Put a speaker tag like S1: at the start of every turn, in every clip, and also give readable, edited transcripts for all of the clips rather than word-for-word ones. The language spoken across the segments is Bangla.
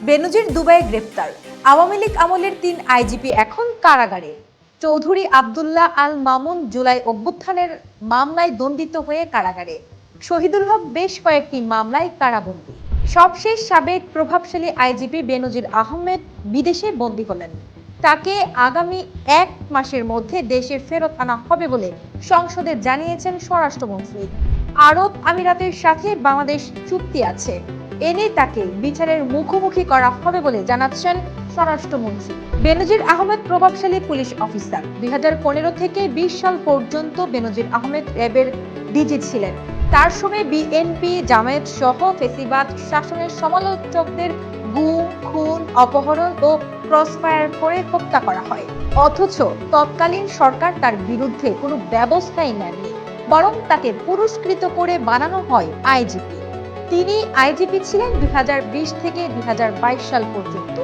S1: বেনজির দুবাইয়ে গ্রেপ্তার। আওয়ামী লীগ আমলের ৩ আইজিপি এখন কারাগারে। চৌধুরী আব্দুল্লাহ আল মামুন জুলাই অভ্যুত্থানের মামলায় দণ্ডিত হয়ে কারাগারে। শহীদুল হক বেশ কয়েকটি মামলায় কারাবন্দী। সবশেষ সাবেক প্রভাবশালী আইজিপি বেনজির আহমেদ বিদেশে বন্দী হলেন। তাকে আগামী ১ মাসের মধ্যে দেশে ফেরত আনা হবে বলে সংসদে জানিয়েছেন স্বরাষ্ট্রমন্ত্রী। আরব আমিরাতের সাথে বাংলাদেশ চুক্তি আছে, এনে তাকে বিচারের মুখোমুখি করা হবে বলে জানাচ্ছেন স্বরাষ্ট্রমন্ত্রী। বেনজির আহমেদ প্রভাবশালী পুলিশ অফিসার। ২০১৫ থেকে ২০ সাল পর্যন্ত বেনজির আহমেদ র্যাবের ডিজি ছিলেন। তার সময় বিএনপি, জামায়াত সহ ফ্যাসিবাদ শাসনের সমালোচকদের গুম, খুন, অপহরণ ও ক্রসফায়ার করে হত্যা করা হয়। অথচ তৎকালীন সরকার তার বিরুদ্ধে কোনো ব্যবস্থাই নেননি, বরং তাকে পুরস্কৃত করে বানানো হয় আইজিপি। তিনি আইজিপি ছিলেন ২০২০ থেকে ২০২২ সাল পর্যন্ত।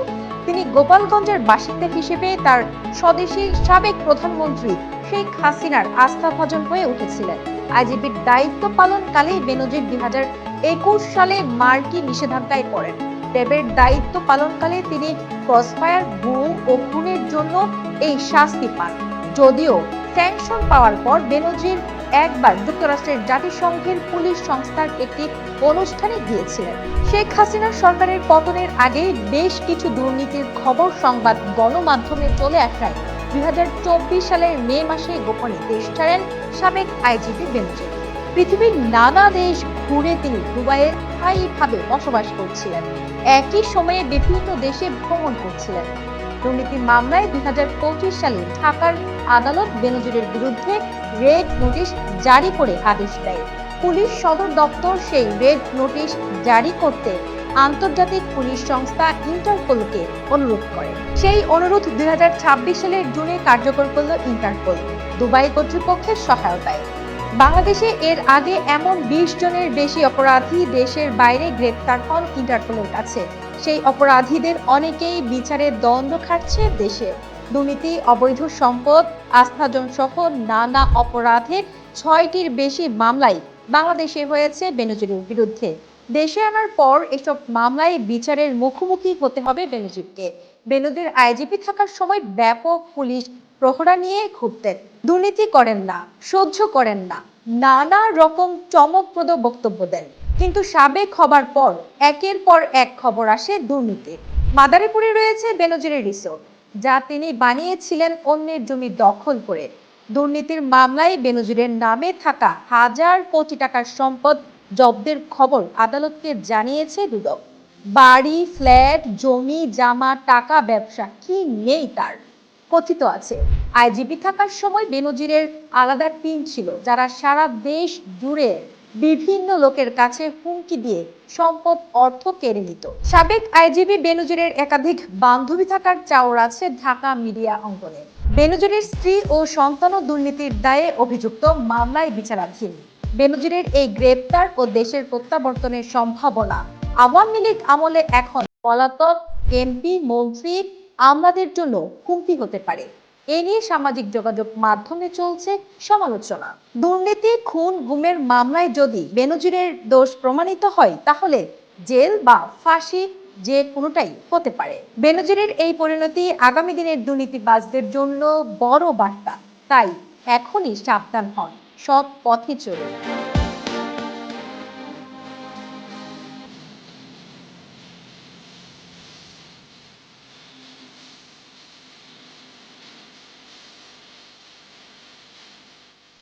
S1: তিনি গোপালগঞ্জের বাসিন্দা হিসেবে তার স্বদেশী সাবেক প্রধানমন্ত্রী শেখ হাসিনার আস্থাভাজন হয়ে উঠেছিলেন। আইজিপির দায়িত্ব পালনকালেই বেনজির ২০২১ সালে মার্কিন নিষেধাজ্ঞায় পড়েন। র্যাবের দায়িত্ব পালনকালে তিনি ক্রসফায়ার, গুম ও খুনের জন্য এই শাস্তি পান। যদিও স্যাংশন পাওয়ার পর বেনজির একবার যুক্তরাষ্ট্রের জাতিসংঘের পুলিশ সংস্থার একটি অনুষ্ঠানে গিয়েছিলেন। শেখ হাসিনার সরকারের পতনের আগে বেশ কিছু দুর্নীতির খবর সংবাদ গণমাধ্যমে চলে আসায় ২০২৪ সালের মে মাসে গোপনে দেশ ছাড়েন সাবেক আইজিপি বেনজির। পৃথিবীর নানা দেশ ঘুরে তিনি দুবাইয়ে স্থায়ীভাবে বসবাস করছিলেন। একই সময়ে বিভিন্ন দেশে ভ্রমণ করছিলেন। দুর্নীতি মামলায় ২০২৫ সালে ঢাকার আদালত বেনজিরের বিরুদ্ধে রেড নোটিশ জারি করে আদেশ দেয়। পুলিশ সদর দপ্তর সেই রেড নোটিশ জারি করতে আন্তর্জাতিক পুলিশ সংস্থা ইন্টারপোলকে অনুরোধ করে। সেই অনুরোধ ২০২৬ সালের জুনে কার্যকর করল ইন্টারপোল, দুবাই কর্তৃপক্ষের সহায়তায়। বাংলাদেশে এর আগে এমন ২০ জনের বেশি অপরাধী দেশের বাইরে গ্রেপ্তার হন ইন্টারপোলের কাছে। সেই অপরাধীদের অনেকেই বিচারের দণ্ড খাটছে দেশে। দুর্নীতি, অবৈধ সম্পদ, আস্থাজন সহ নানা অপরাধের ৬টির বেশি মামলায় বাংলাদেশে হয়েছে বেনজিরের বিরুদ্ধে। দেশে আনার পর এসব মামলায় বিচারের মুখোমুখি হতে হবে বেনজিরকে। বেনজির আইজিপি থাকার সময় ব্যাপক পুলিশ প্রহরা নিয়ে ঘুরতেন। দুর্নীতি করেন না, সহ্য করেন না, নানা রকম চমকপ্রদ বক্তব্য দেন। কিন্তু সাবেক হবার পর একের পর এক খবর আসে দুর্নীতির। মাদারীপুরে রয়েছে বেনজিরের রিসোর্ট, যা তিনি বানিয়েছিলেন অন্যের জমি দখল করে। দুর্নীতির মামলায় বেনজিরের নামে থাকা হাজার কোটি টাকার সম্পদ জব্দের খবর আদালতকে জানিয়েছে দুদক। বাড়ি, ফ্ল্যাট, জমি, জামা, টাকা, ব্যবসা কি নেই তার। কথিত আছে, আইজিপি থাকার সময় বেনজিরের আলাদা টিম ছিল, যারা সারা দেশ জুড়ে বিভিন্ন লোকের কাছে হুমকি দিয়ে সম্পদ, অর্থ কেড়ে নিত। সাবেক আইজিপি বেনজিরের একাধিক বান্ধবী থাকার চাওর আছে ঢাকা মিডিয়া অঙ্গনে। বেনজিরের স্ত্রী ও সন্তানও দুর্নীতির দায়ে অভিযুক্ত, মামলায় বিচারাধীন। বেনজিরের এই গ্রেপ্তার ও দেশের প্রত্যাবর্তনের সম্ভাবনা। আওয়ামী লীগ আমলে এখন পলাতক এমপি, মন্ত্রী, আমলাদের জন্য হুমকি হতে পারে। এ নিয়ে সামাজিক যোগাযোগ মাধ্যমে চলছে সমালোচনা। দুর্নীতি, খুন, গুমের মামলায় যদি বেনজিরের দোষ প্রমাণিত হয়, তাহলে জেল বা ফাঁসি যে কোনোটাই হতে পারে। বেনজিরের এই পরিণতি আগামী দিনের দুর্নীতিবাজদের জন্য বড় বার্তা। তাই এখনই সাবধান হন, সৎ পথে চলুন।